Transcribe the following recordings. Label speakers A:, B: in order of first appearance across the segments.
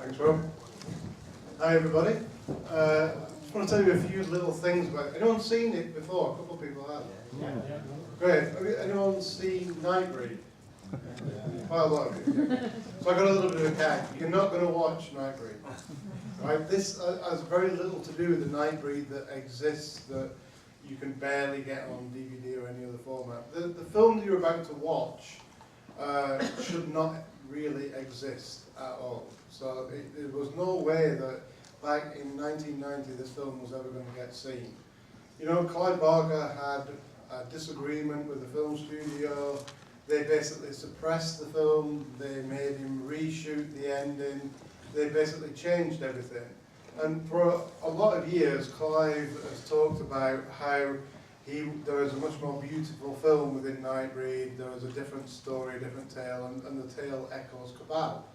A: Thanks, Rob. Hi, everybody. I just want to tell you a few little things about it. Anyone seen it before? A couple of people have. Yeah. Great. Have anyone seen NightBreed? Quite a lot of you. So I got a little bit of a gag. You're not going to watch NightBreed. Right? This has very little to do with the NightBreed that exists that you can barely get on DVD or any other format. The film that you're about to watch should not really exist at all. So there was no way that back in 1990 this film was ever going to get seen. You know, Clive Barker had a disagreement with the film studio. They basically suppressed the film. They made him reshoot the ending. They basically changed everything. And for a lot of years, Clive has talked about how there was a much more beautiful film within NightBreed. There was a different story, a different tale, and the tale echoes Cabal.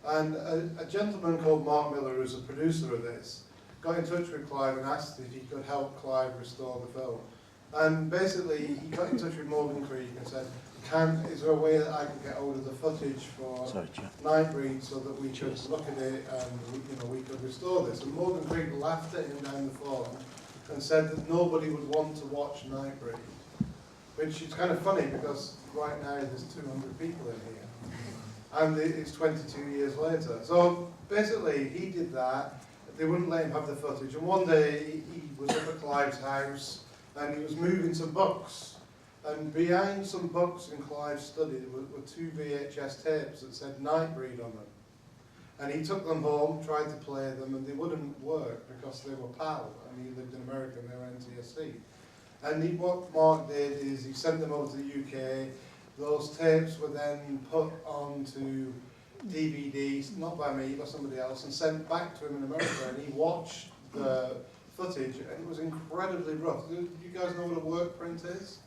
A: And a gentleman called Mark Miller, who's a producer of this, got in touch with Clive and asked if he could help Clive restore the film. And basically, he got in touch with Morgan Creek and said, is there a way that I can get hold of the footage for NightBreed so that we could look at it and we could restore this? And Morgan Creek laughed at him down the phone and said that nobody would want to watch NightBreed, which is kind of funny because right now there's 200 people in here, and it's 22 years later. So basically, he did that. They wouldn't let him have the footage, and one day he was up at Clive's house and he was moving some books. And behind some books in Clive's study were two VHS tapes that said NightBreed on them. And he took them home, tried to play them, and they wouldn't work because they were PAL, and he lived in America and they were NTSC. And what Mark did is he sent them over to the UK. Those tapes were then put onto DVDs, not by me, by somebody else, and sent back to him in America. And he watched the footage, and it was incredibly rough. Do you guys know what a work print is?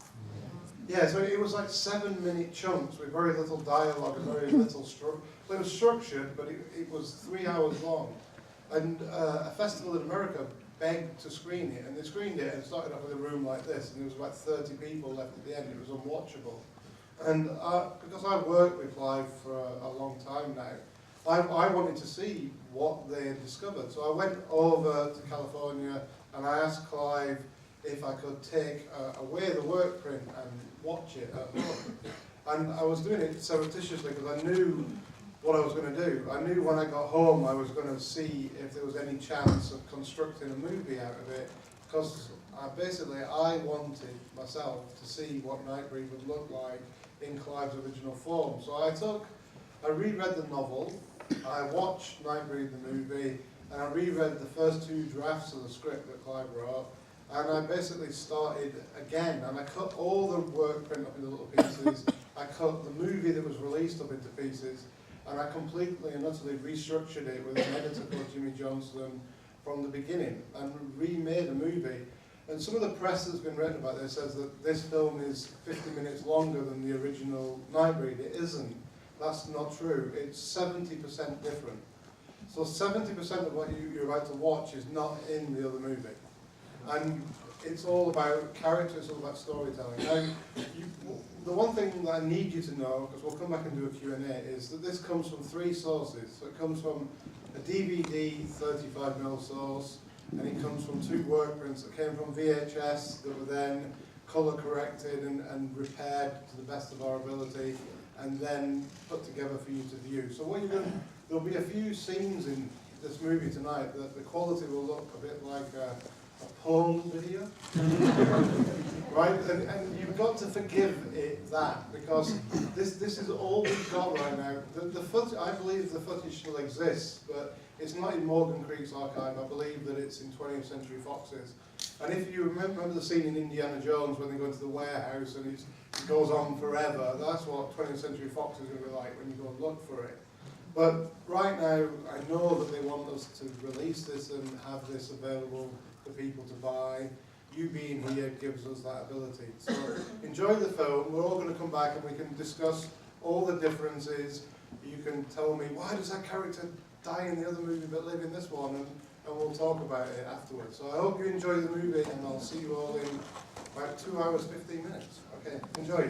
A: Yeah, so it was like 7-minute chunks with very little dialogue and very little structure. It was structured, but it was 3 hours long. And a festival in America begged to screen it, and they screened it and started off with a room like this, and there was about 30 people left at the end. It was unwatchable. And because I've worked with Clive for a long time now, I wanted to see what they had discovered. So I went over to California and I asked Clive if I could take away the work print and watch it at home. And I was doing it surreptitiously because I knew what I was going to do. I knew when I got home I was going to see if there was any chance of constructing a movie out of it, because basically I wanted myself to see what NightBreed would look like in Clive's original form. So I reread the novel, I watched NightBreed the movie, and I reread the first 2 drafts of the script that Clive wrote. And I basically started again, and I cut all the work print up into little pieces. I cut the movie that was released up into pieces, and I completely and utterly restructured it with an editor called Jimmy Johnston from the beginning, and remade a movie. And some of the press that's been written about this says that this film is 50 minutes longer than the original NightBreed. It isn't. That's not true. It's 70% different. So 70% of what you're about to watch is not in the other movie. And it's all about character, it's all about storytelling. Now, the one thing that I need you to know, because we'll come back and do a Q&A, is that this comes from 3 sources. So it comes from a DVD 35mm source, and it comes from 2 work prints that came from VHS that were then colour corrected and repaired to the best of our ability, and then put together for you to view. So what you're going to, there'll be a few scenes in this movie tonight that the quality will look a bit like a porn video, right? And you've got to forgive it that, because this is all we've got right now. The footage, I believe the footage still exists, but it's not in Morgan Creek's archive. I believe that it's in 20th Century Fox's. And if you remember the scene in Indiana Jones when they go into the warehouse and it goes on forever, that's what 20th Century Fox is going to be like when you go and look for it. But right now, I know that they want us to release this and have this available for people to buy. You being here gives us that ability. So enjoy the film. We're all going to come back and we can discuss all the differences. You can tell me, why does that character die in the other movie but live in this one? And we'll talk about it afterwards. So I hope you enjoy the movie, and I'll see you all in about 2 hours, 15 minutes. Okay, enjoy.